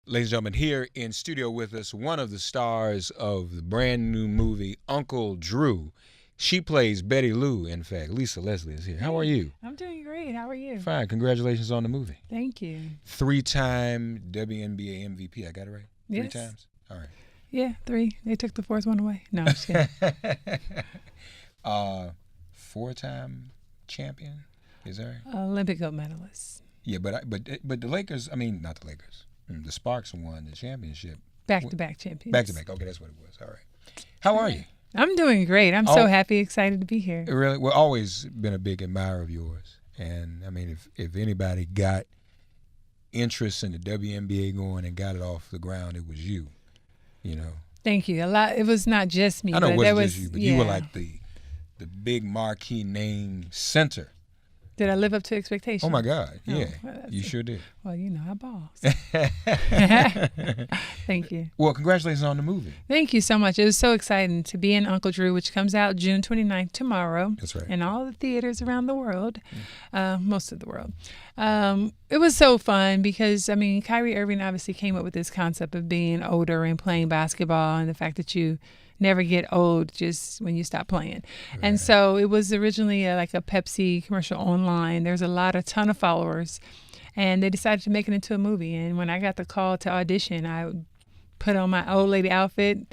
Ladies and gentlemen, here in studio with us, one of the stars of the brand new movie, Uncle Drew. She plays Betty Lou, in fact. Lisa Leslie is here. How are you? I'm doing great. How are you? Fine. Congratulations on the movie. Thank you. 3-time WNBA MVP. I got it right? Yes. 3 times? All right. Yeah, 3. They took the 4th one away. No, I'm just kidding. 4-time champion? Is that right? Olympic gold medalist. Yeah, but the Lakers, not the Lakers. The Sparks won the championship. Back-to-back champions. Back-to-back. Okay, that's what it was. All right. How are you? I'm doing great. I'm so happy, excited to be here. Really? Well, always been a big admirer of yours. And, if anybody got interest in the WNBA going and got it off the ground, it was you, Thank you. It was not just me. I know it wasn't was just you, but you were like the big marquee name center. Did I live up to expectations? Oh, my God. Yeah, well, you sure did. Well, I balls. Thank you. Well, congratulations on the movie. Thank you so much. It was so exciting to be in Uncle Drew, which comes out June 29th, tomorrow. That's right. In all the theaters around the world, most of the world. It was so fun because, Kyrie Irving obviously came up with this concept of being older and playing basketball and the fact that you never get old just when you stop playing. Right. And so it was originally like a Pepsi commercial online. There's a ton of followers. And they decided to make it into a movie. And when I got the call to audition, I put on my old lady outfit,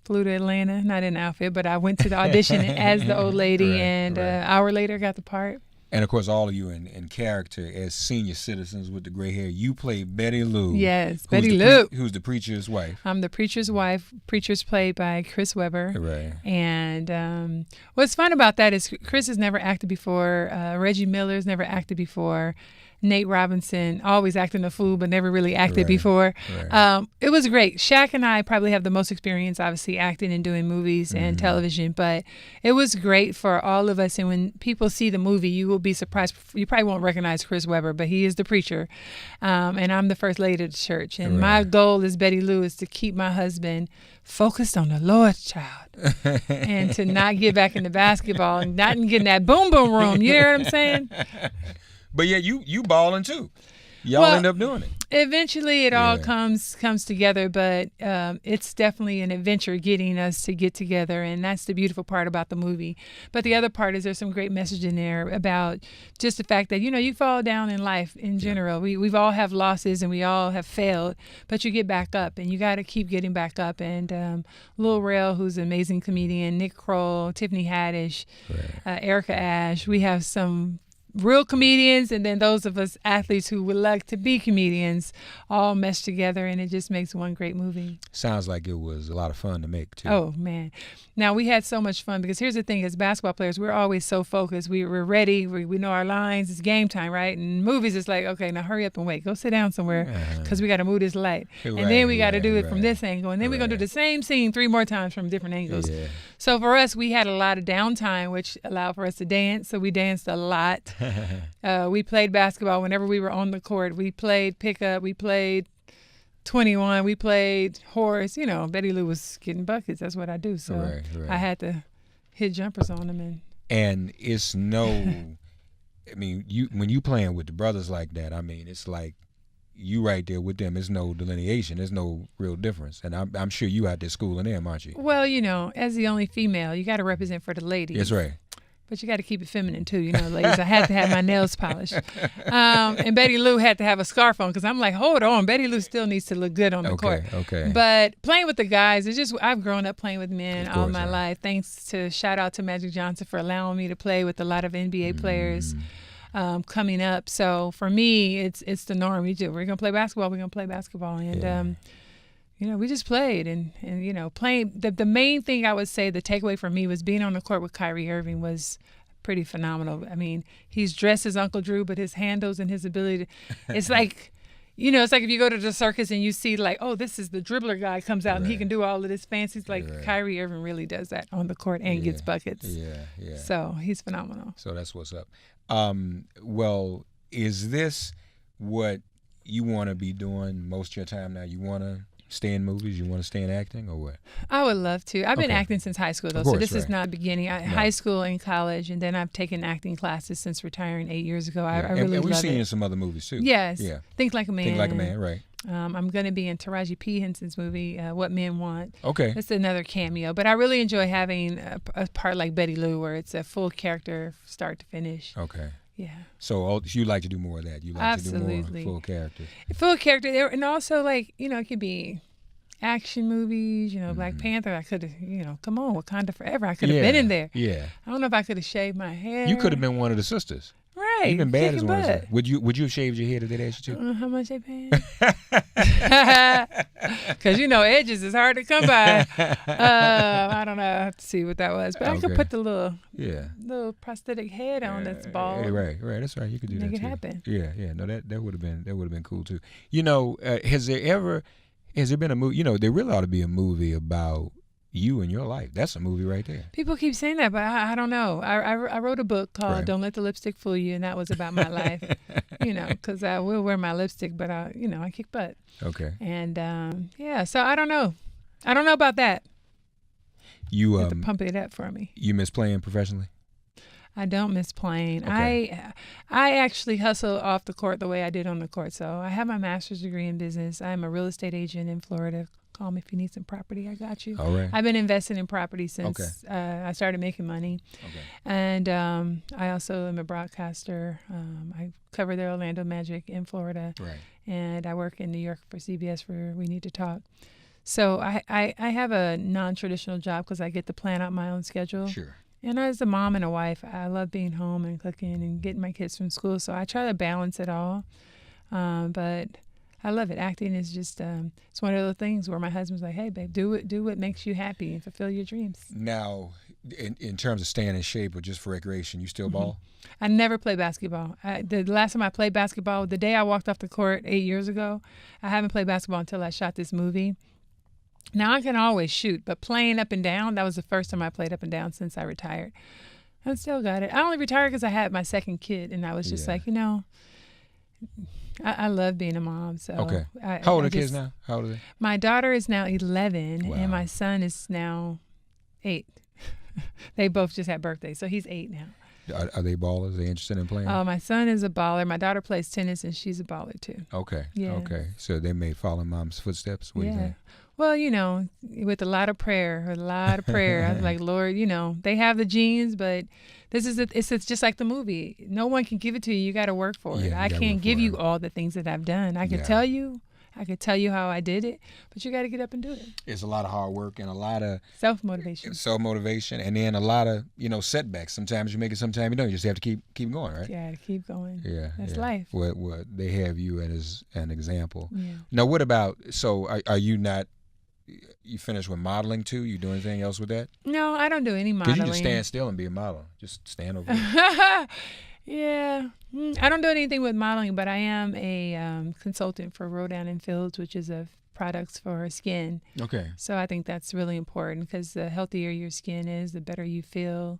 flew to Atlanta, not in an outfit, but I went to the audition as the old lady, and an hour later got the part. And, of course, all of you in character as senior citizens with the gray hair. You play Betty Lou. Yes, Betty Lou. Who's the preacher's wife. I'm the preacher's wife. Preacher's played by Chris Webber. Right. And what's fun about that is Chris has never acted before. Reggie Miller's never acted before. Nate Robinson, always acting a fool, but never really acted before. Right. It was great. Shaq and I probably have the most experience, obviously, acting and doing movies and television, but it was great for all of us. And when people see the movie, you will be surprised. You probably won't recognize Chris Webber, but he is the preacher. And I'm the first lady of the church. And my goal as Betty Lou is to keep my husband focused on the Lord, child, and to not get back into basketball and not get in that boom boom room. You know what I'm saying? But yeah, you balling too. Y'all end up doing it. Eventually, it all comes together, but it's definitely an adventure getting us to get together, and that's the beautiful part about the movie. But the other part is there's some great message in there about just the fact that you fall down in life in general. We've all have losses and we all have failed, but you get back up, and you got to keep getting back up. And Lil Rel, who's an amazing comedian, Nick Kroll, Tiffany Haddish, Erica Ash. We have some real comedians, and then those of us athletes who would like to be comedians all meshed together, and it just makes one great movie. Sounds like it was a lot of fun to make too. Oh man, now we had so much fun because here's the thing: as basketball players, we're always so focused. We're ready. We know our lines. It's game time, right? And movies, it's like, okay, now hurry up and wait. Go sit down somewhere because we got to move this light, and then we got to do it from this angle, and then we're gonna do the same scene 3 more times from different angles. Yeah. So for us, we had a lot of downtime, which allowed for us to dance. So we danced a lot. We played basketball whenever we were on the court. We played pickup. We played 21. We played horse. Betty Lou was getting buckets. That's what I do. So I had to hit jumpers on them. And it's when you playing with the brothers like that, it's like you right there with them. There's no delineation. There's no real difference. And I'm sure you out there schooling them, aren't you? Well, as the only female, you got to represent for the ladies. That's right. But you got to keep it feminine too, ladies. I had to have my nails polished. And Betty Lou had to have a scarf on because I'm like, hold on, Betty Lou still needs to look good on the court. Okay. But playing with the guys, I've grown up playing with men all my life. Shout out to Magic Johnson for allowing me to play with a lot of NBA players coming up. So for me, it's the norm. We're gonna play basketball. We're gonna play basketball, and we just played and playing. The main thing I would say, the takeaway for me was being on the court with Kyrie Irving was pretty phenomenal. He's dressed as Uncle Drew, but his handles and his ability it's like, it's like if you go to the circus and you see like, oh, this is the dribbler guy comes out and he can do all of this fancy. Kyrie Irving really does that on the court and gets buckets. Yeah. So he's phenomenal. So that's what's up. Well, is this what you want to be doing most of your time now? You want to stay in movies? You want to stay in acting or what? I would love to. I've been acting since high school, though, so this is not beginning. High school and college, and then I've taken acting classes since retaring 8 years ago. I really love it. And we've seen you in some other movies, too. Yes. Yeah. Think Like a Man. Think Like a Man, right. I'm going to be in Taraji P. Henson's movie, What Men Want. Okay. It's another cameo. But I really enjoy having a part like Betty Lou where it's a full character start to finish. Okay. Yeah. So you like to do more of that. You like Absolutely. to do more full character. Full character. And also, like, it could be action movies, Black Panther. I could have, come on, Wakanda Forever. I could have been in there. Yeah. I don't know if I could have shaved my hair. You could have been one of the sisters. Right. Even bad as one of the sisters. Would you have shaved your head if they asked you to? How much they paying? Because, edges is hard to come by. I don't know. I have to see what that was. But I could put the little prosthetic head on that's bald. Right. That's right. You could do that too. Make it happen. Yeah. No, that would have been cool too. Has there been a movie? There really ought to be a movie about you and your life. That's a movie right there. People keep saying that, but I don't know. I wrote a book called Don't Let the Lipstick Fool You, and that was about my life. Because I will wear my lipstick, but I kick butt. Okay. And so I don't know. I don't know about that. You have to pump it up for me. You miss playing professionally? I don't miss playing. Okay. I actually hustle off the court the way I did on the court. So I have my master's degree in business. I'm a real estate agent in Florida. Call me if you need some property. I got you. All right. I've been investing in property since I started making money. Okay. And I also am a broadcaster. I cover the Orlando Magic in Florida. Right. And I work in New York for CBS for We Need to Talk. So I have a non-traditional job because I get to plan out my own schedule. Sure. And as a mom and a wife, I love being home and cooking and getting my kids from school. So I try to balance it all. But I love it. Acting is just, it's one of those things where my husband's like, hey, babe, do what makes you happy and fulfill your dreams. Now, in terms of staying in shape or just for recreation, you still ball? I never play basketball. The last time I played basketball, the day I walked off the court 8 years ago, I haven't played basketball until I shot this movie. Now, I can always shoot, but playing up and down, that was the first time I played up and down since I retired. I still got it. I only retired because I had my second kid, and I was just like, I love being a mom. So okay. How old are the kids now? How old are they? My daughter is now 11, wow. and my son is now 8. They both just had birthdays, so he's 8 now. Are they ballers? Are they interested in playing? My son is a baller. My daughter plays tennis, and she's a baller too. Okay. Yeah. Okay. So they may follow mom's footsteps? What do you think? Well, with a lot of prayer, I was like, Lord, they have the genes, but it's just like the movie. No one can give it to you. You got to work for it. I can't give you all the things that I've done. I could tell you how I did it, but you got to get up and do it. It's a lot of hard work and a lot of self-motivation, and then a lot of, setbacks. Sometimes you make it, sometimes you don't. You just have to keep going, right? Yeah, to keep going. Yeah. That's life. Well, they have you as an example. Yeah. Now, what about, are you not, you finished with modeling too? You do anything else with that? No, I don't do any modeling. Because you just stand still and be a model. Just stand over there. Yeah. I don't do anything with modeling, but I am a consultant for Rodan & Fields, which is a products for skin. Okay. So I think that's really important because the healthier your skin is, the better you feel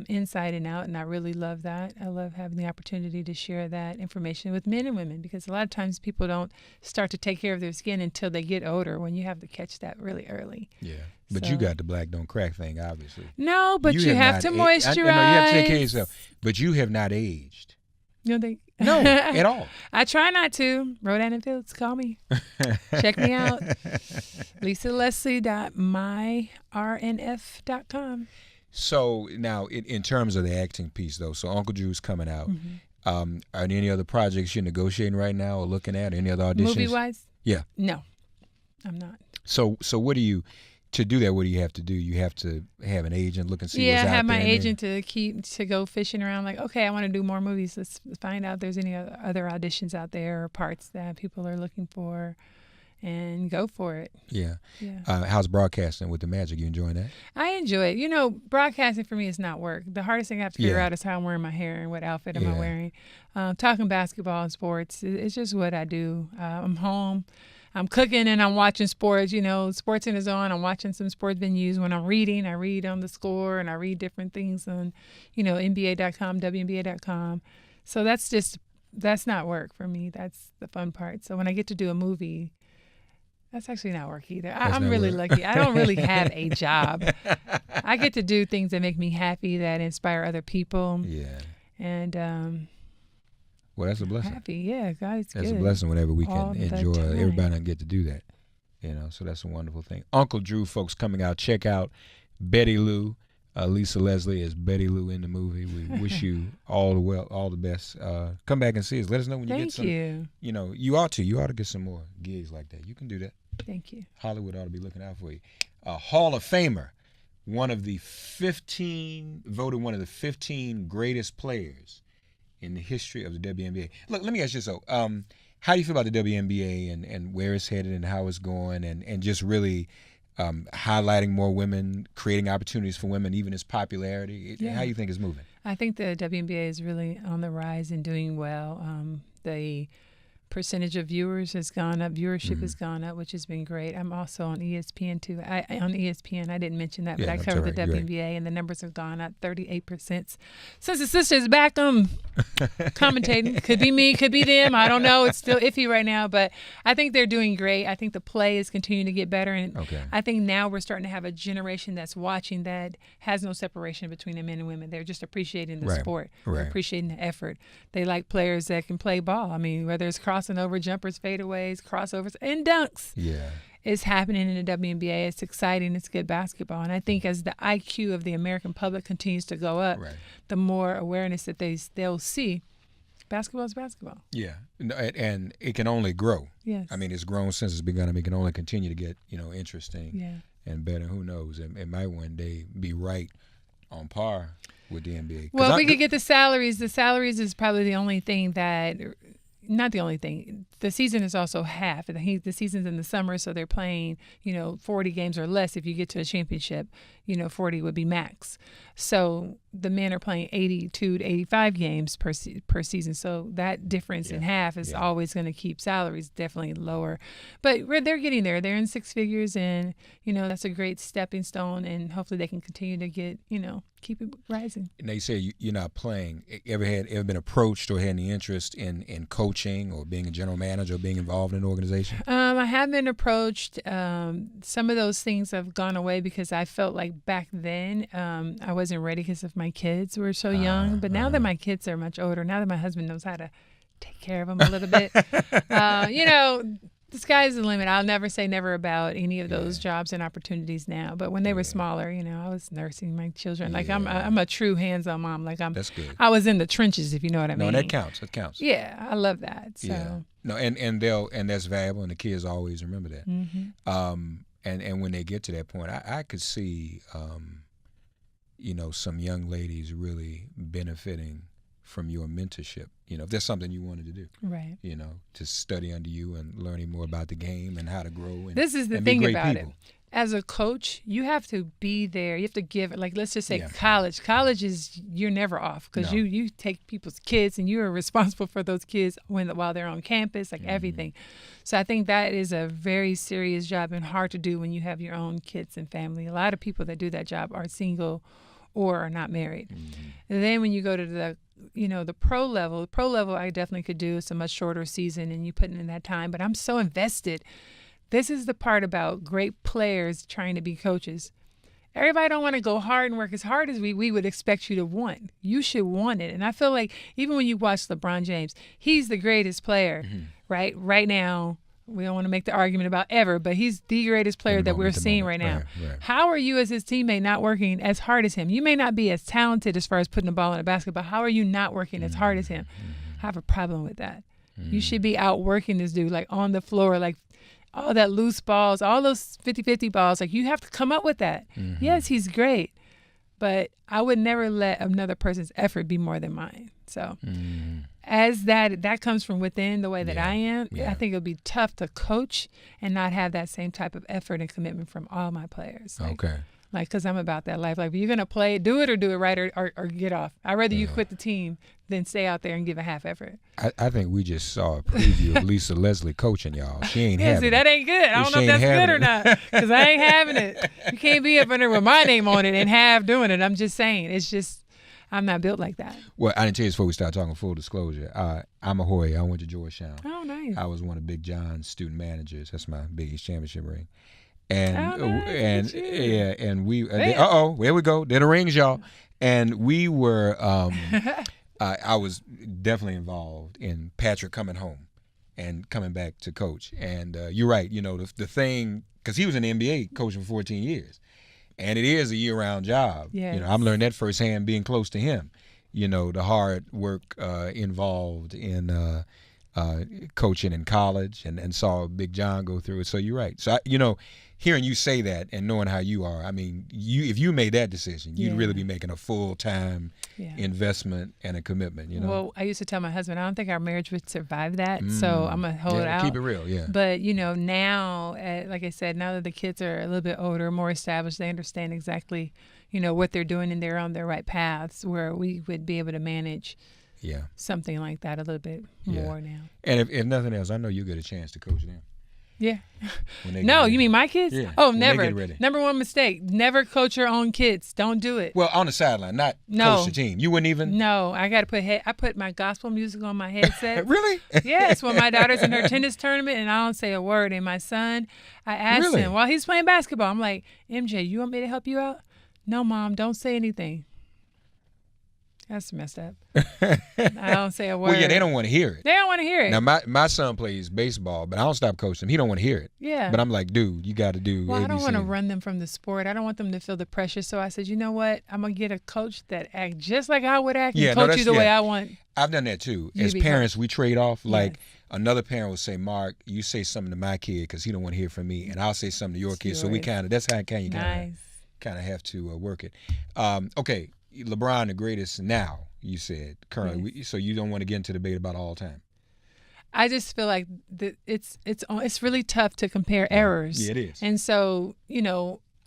inside and out. And I really love that. I love having the opportunity to share that information with men and women because a lot of times people don't start to take care of their skin until they get older when you have to catch that really early. Yeah. But you got the black don't crack thing, obviously. No, but you have to moisturize. You have to take care of yourself. But you have not aged. You don't think? No, at all. I try not to. Rodan & Fields, call me. Check me out. LisaLeslie.myrnf.com. So now, in terms of the acting piece, though, so Uncle Drew's coming out. Are there any other projects you're negotiating right now or looking at? Any other auditions? Movie-wise? Yeah. No, I'm not. So what do you, to do that, what do you have to do? You have to have an agent look and see what's out there? Yeah, I have my agent to go fishing around like, okay, I want to do more movies. Let's find out if there's any other auditions out there or parts that people are looking for. And go for it. Yeah. How's broadcasting with the Magic? You enjoying that? I enjoy it. Broadcasting for me is not work. The hardest thing I have to figure out is how I'm wearing my hair and what outfit am I wearing. Talking basketball and sports, it's just what I do. I'm home. I'm cooking and I'm watching sports. Sports is on. I'm watching some sports venues. When I'm reading, I read on the score and I read different things on, NBA.com, WNBA.com. So that's not work for me. That's the fun part. So when I get to do a movie, that's actually not work either. I'm really lucky. I don't really have a job. I get to do things that make me happy, that inspire other people. Yeah. And Well, that's a blessing. Happy, yeah, God is good. That's a blessing whenever we All can the enjoy. time. Everybody doesn't get to do that, so that's a wonderful thing. Uncle Drew, folks, coming out. Check out Betty Lou. Lisa Leslie is Betty Lou in the movie. We wish you all the best. Come back and see us. Let us know when you get some. Thank you. You ought to get some more gigs like that. You can do that. Thank you. Hollywood ought to be looking out for you. Hall of Famer, voted one of the 15 greatest players in the history of the WNBA. Look, let me ask you so. How do you feel about the WNBA and where it's headed and how it's going and just really highlighting more women, creating opportunities for women, even its popularity? How do you think it's moving? I think the WNBA is really on the rise and doing well. The percentage of viewers has gone up. Viewership has gone up, which has been great. I'm also on ESPN too. On ESPN, I didn't mention that, but I cover the WNBA, and the numbers have gone up 38%. Since the sisters back commentating, could be me, could be them. I don't know. It's still iffy right now, but I think they're doing great. I think the play is continuing to get better, and I think now we're starting to have a generation that's watching that has no separation between the men and women. They're just appreciating the sport. They're appreciating the effort. They like players that can play ball. I mean, whether it's crossing over, jumpers, fadeaways, crossovers, and dunks. It's happening in the WNBA. It's exciting. It's good basketball. And I think as the IQ of the American public continues to go up, the more awareness that they'll see. Basketball is basketball. Yeah, and it can only grow. Yes. I mean, it's grown since it's begun. It can only continue to get, interesting and better. Who knows? It might one day be right on par with the NBA. Well, if we could get the salaries is probably the only thing that – not the only thing. The season is also half. The season's in the summer, so they're playing, 40 games or less. If you get to a championship, 40 would be max. So the men are playing 82 to 85 games per season. So that difference in half is always going to keep salaries definitely lower. But they're getting there. They're in six figures, and, that's a great stepping stone, and hopefully they can continue to get, keep it rising. And they say you're not playing. Ever been approached or had any interest in coaching or being a general manager or being involved in an organization? I have been approached. Some of those things have gone away because I felt like back then I wasn't ready because of my kids were so young. But now that my kids are much older, now that my husband knows how to take care of them a little bit, the sky's the limit. I'll never say never about any of those jobs and opportunities now. But when they were smaller, I was nursing my children. Like I'm a true hands-on mom. Like That's good. I was in the trenches, if you know what I mean. No, that counts. That counts. Yeah, I love that. So. Yeah. No, and that's valuable, and the kids always remember that. And when they get to that point, I could see, some young ladies really benefiting from your mentorship. If there's something you wanted to do, right? To study under you and learning more about the game and how to grow. And this is the thing about it. As a coach, you have to be there. You have to give, like, let's just say college. College is, you're never off because you take people's kids and you are responsible for those kids while they're on campus, like everything. So I think that is a very serious job and hard to do when you have your own kids and family. A lot of people that do that job are single or are not married. And then when you go to the pro level I definitely could do. It's a much shorter season and you put in that time, but I'm so invested. This is the part about great players trying to be coaches. Everybody don't want to go hard and work as hard as we would expect you to want. You should want it. And I feel like even when you watch LeBron James, he's the greatest player, right? Right now, we don't want to make the argument about ever, but he's the greatest player that we're seeing right now. Right. How are you as his teammate not working as hard as him? You may not be as talented as far as putting the ball in a basket, but how are you not working as hard as him? I have a problem with that. You should be outworking this dude, like on the floor, like all that loose balls, all those 50-50 balls. Like, you have to come up with that. Yes, he's great, but I would never let another person's effort be more than mine. So as that comes from within the way that I am, I think it'll be tough to coach and not have that same type of effort and commitment from all my players. Like, because I'm about that life. Like, if you're going to play, do it right or get off. I'd rather you quit the team than stay out there and give a half effort. I think we just saw a preview of Lisa Leslie coaching y'all. She ain't having it. it. That ain't good. I don't know if that's good or not, because I ain't having it. You can't be up in there with my name on it and half doing it. I'm just saying. It's just, I'm not built like that. Well, I didn't tell you before we start talking full disclosure. I'm a Hoya. I went to Georgetown. Oh, nice. I was one of Big John's student managers. That's my Big East championship ring. And we there we go. They're the rings, y'all. And we were I was definitely involved in Patrick coming home and coming back to coach. And you're right. You know, the thing, because he was an NBA coach for 14 years. And it is a year-round job. Yes. You know, I've learned that firsthand being close to him. You know, the hard work involved in coaching in college and saw Big John go through it. So you're right. So, hearing you say that and knowing how you are, I mean, if you made that decision, you'd really be making a full-time investment and a commitment, you know? Well, I used to tell my husband, I don't think our marriage would survive that, so I'm going to hold out. Keep it real, yeah. But, now, like I said, now that the kids are a little bit older, more established, they understand exactly, what they're doing and they're on their right paths where we would be able to manage something like that a little bit more now. And if nothing else, I know you get a chance to coach them. Yeah. No, you mean my kids? Yeah. Oh, never. Number one mistake. Never coach your own kids. Don't do it. Well, on the sideline, not coach the team. You wouldn't even? No, I got to put my gospel music on my headset. Really? Yes, when my daughter's in her tennis tournament and I don't say a word. And my son, I asked him while he's playing basketball, I'm like, MJ, you want me to help you out? No, Mom, don't say anything. That's messed up. I don't say a word. Well, yeah, they don't want to hear it. They don't want to hear it. Now, my son plays baseball, but I don't stop coaching him. He don't want to hear it. Yeah. But I'm like, dude, you got to do Well, ABC. I don't want to run them from the sport. I don't want them to feel the pressure. So I said, you know what? I'm going to get a coach that act just like I would act and coach you the way I want. I've done that too. As parents, we trade off. Like another parent will say, Mark, you say something to my kid because he don't want to hear from me, and I'll say something to your kid. So we that's how you kind of have to work it. Okay, LeBron the greatest now. You said currently, so you don't want to get into debate about all time. I just feel like it's really tough to compare errors. Yeah, it is. And so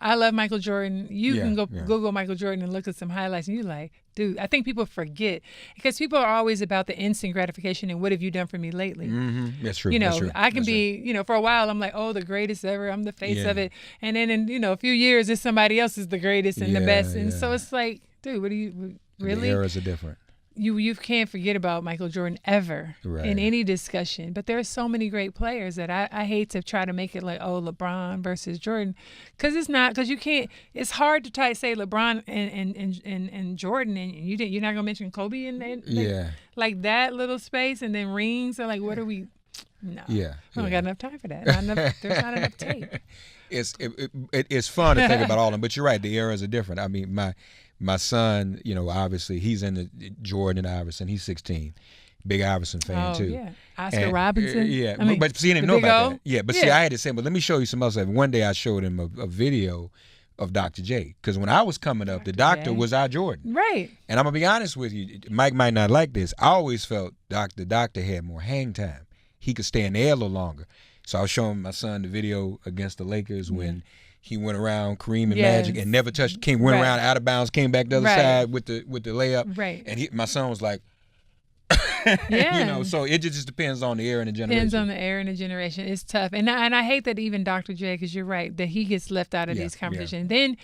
I love Michael Jordan. You can go Google Michael Jordan and look at some highlights, and you're like, dude, I think people forget because people are always about the instant gratification and what have you done for me lately? Mm-hmm. That's true. That's true. I can be, for a while I'm like, oh, the greatest ever. I'm the face of it, and then in a few years, it's somebody else is the greatest and the best, and so it's like, dude, what do you? Really? The eras are different. You can't forget about Michael Jordan ever in any discussion. But there are so many great players that I hate to try to make it like, oh, LeBron versus Jordan. Because it's not. Because you can't. It's hard to try to say LeBron and Jordan. And you're not going to mention Kobe in like that little space. And then rings. Or like, what are we? No. Yeah. We don't got enough time for that. There's not enough tape. It's fun to think about all of them. But you're right. The eras are different. I mean, my son, obviously he's into Jordan and Iverson. He's 16. Big Iverson fan too. Yeah. Oscar Robinson. But see, he didn't know about that. Yeah, but see, I had to say, but let me show you some else. One day I showed him a video of Dr. J. Because when I was coming up, the doctor was our Jordan. Right. And I'm going to be honest with you, Mike might not like this. I always felt the doctor had more hang time. He could stay in the air a little longer. So I was showing my son the video against the Lakers when he went around Kareem and Magic and never touched. Went around out of bounds, came back the other side with the layup. Right. And my son was like, so it just depends on the era and the generation. Depends on the era and the generation. It's tough. And I hate that even Dr. J, because you're right, that he gets left out of these conversations. Then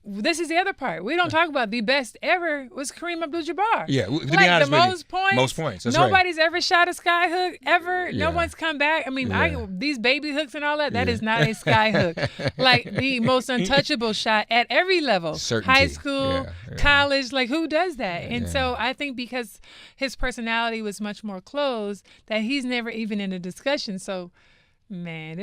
this is the other part. We don't talk about the best ever was Kareem Abdul-Jabbar. Yeah, to be honest with you, most points. That's Nobody's ever shot a sky hook ever. Yeah. No one's come back. I mean, these baby hooks and all that. That is not a sky hook. Like the most untouchable shot at every level. Certainty. High school, college. Like who does that? And so I think because his personality was much more closed, that he's never even in a discussion. So, man,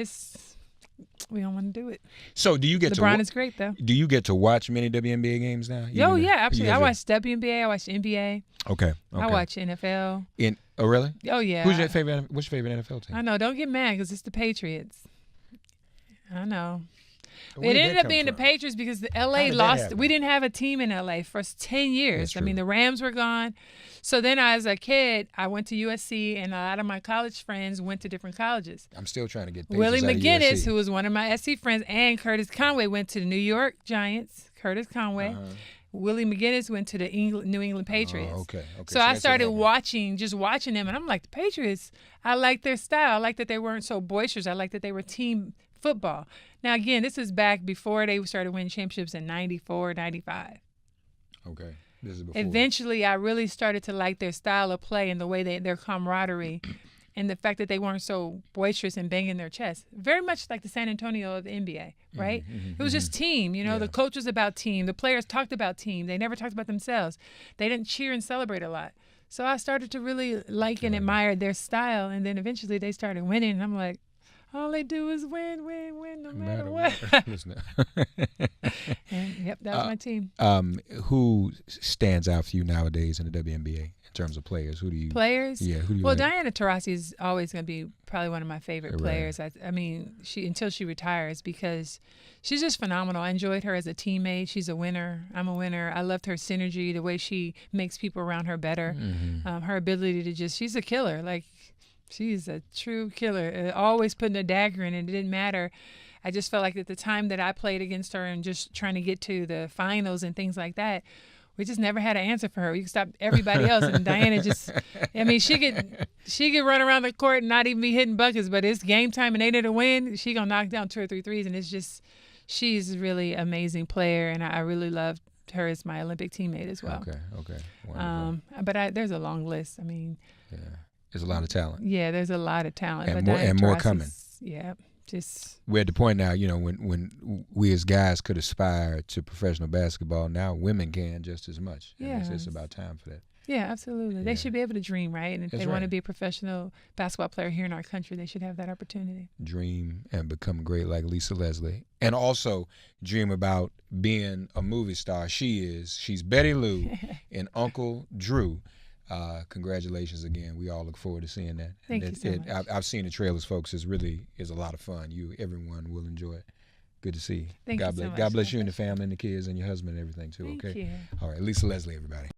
we don't want to do it. So do you get LeBron is great, though. Do you get to watch many WNBA games now? Yeah, absolutely. I watch WNBA. I watch NBA. Okay. I watch NFL. Oh, really? Oh, yeah. What's your favorite NFL team? I know. Don't get mad because it's the Patriots. I know. It ended up being the Patriots because the LA lost. We didn't have a team in LA for 10 years. I mean, the Rams were gone. So then as a kid, I went to USC, and a lot of my college friends went to different colleges. I'm still trying to get Willie McGinnis, who was one of my SC friends, and Curtis Conway went to the New York Giants. Curtis Conway. Willie McGinnis went to the New England Patriots. Okay. So I started watching them, and I'm like, the Patriots, I like their style. I like that they weren't so boisterous. I like that they were team football. Now, again, this is back before they started winning championships in 94, 95. Okay. This is before. Eventually, I really started to like their style of play and the way their camaraderie. and the fact that they weren't so boisterous and banging their chest. Very much like the San Antonio of the NBA, right? It was just team. You know, the coach was about team. The players talked about team. They never talked about themselves. They didn't cheer and celebrate a lot. So I started to really like and admire their style, and then eventually they started winning, and I'm like, all they do is win, win, win, no matter what. And, yep, that was my team. Who stands out for you nowadays in the WNBA in terms of players? Who do you? Players? Yeah, who do you? Well, Diana Taurasi is always going to be probably one of my favorite players. I mean, until she retires, because she's just phenomenal. I enjoyed her as a teammate. She's a winner. I'm a winner. I loved her synergy, the way she makes people around her better. Her ability to she's a killer. Like, she's a true killer. Always putting a dagger in it. It didn't matter. I just felt like at the time that I played against her and just trying to get to the finals and things like that, we just never had an answer for her. We could stop everybody else, and Diana she could run around the court and not even be hitting buckets, but it's game time and they didn't win. She gonna knock down 2 or 3 threes, and she's really amazing player, and I really loved her as my Olympic teammate as well. Okay. Wonderful. But there's a long list. I mean, there's a lot of talent. Yeah, there's a lot of talent, and more coming. Yeah. We're at the point now, you know, when we as guys could aspire to professional basketball, now women can just as much. Yeah, it's about time for that. Yeah, absolutely. They should be able to dream, right? And if they want to be a professional basketball player here in our country, they should have that opportunity. Dream and become great like Lisa Leslie, and also dream about being a movie star. She's Betty Lou in Uncle Drew. Congratulations again. We all look forward to seeing that. Thank you so much. I've seen the trailers, folks. It's a lot of fun. Everyone will enjoy it. Good to see you. Thank you so much. God bless you and the family and the kids and your husband and everything too. Thank you. All right, Lisa Leslie, everybody.